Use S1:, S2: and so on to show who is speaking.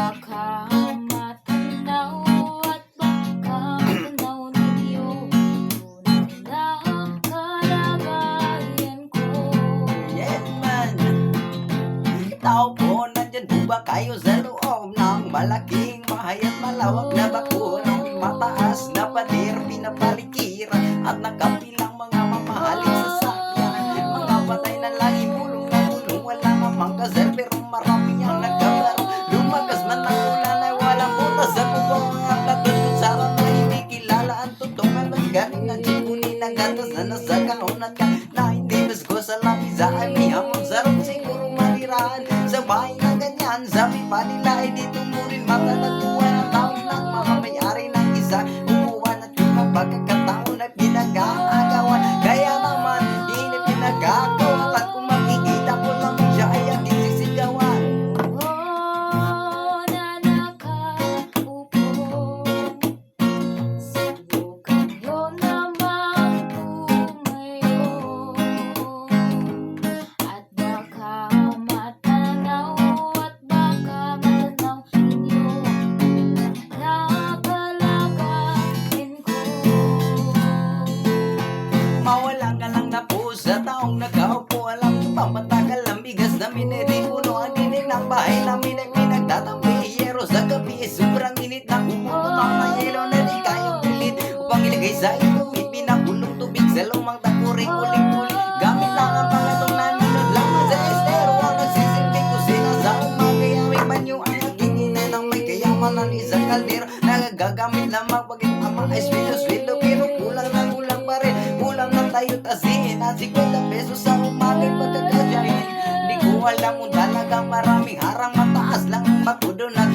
S1: baka matanaw at baka matanaw ninyo tunay na kalagayan ko.
S2: Yes man. Tao po, nandyan po ba kayo sa loob ng malaking bahay at malawak na bakuran? Mataas na pader, pinapalikiran at nakapilang mga mamahaling sasakyan. Mga patay na lang imulong na gulong, wala namang kasal pero marami ang nagkabaro. Lumagas man ang ulan ay walang butas sa bubong. Mga platon kutsara na hindi kilala ang totoong galing na chipunin na gatas na nasa kahon at ka na hindi masko sa lamisa ay may hamon sarap siguro malirahan sa bahay na ganyan. Sabi pa nila ay dito mo rin matatagpuan ang tawag ng mga may-ari ng isa umuwan at yung mga pagkakataon at pinag-aagawan. Kaya naman hindi pinag-agawan at kung makikita ko lang siya ay ating sisigawan.
S1: Oo, na nakaupo, subukan nyo namang tumayo at baka matanaw at baka matanaw ninyo na kalagayan ko.
S2: Mawalan ka lang na po sa taong nakaupo. Alam mo bang matagal ang bigas na miniripuno ang dinig ng bahay namin ay pinagtatampi. Yero sa gabi sobrang init na kumukumaw na yelo na di kayang pilit upang ilagay sa inumin. Pinapulong tubig sa lumang takuring uling-uling. Gamit lang ang mga itong naninod lamang sa estero ang nagsisilbing kusina sa umaga. Yawing banyo ang aking inenang may kayamanan isang kaldero. Nagagamit lamang pag ama ay swilo-swilo pero kulang na kulang pa rin. Kulang na tayo tasin at 50 pesos sa umagay pagkakasyahin. Di ko alam kung talagang maraming harang mataas lang ang bakudo na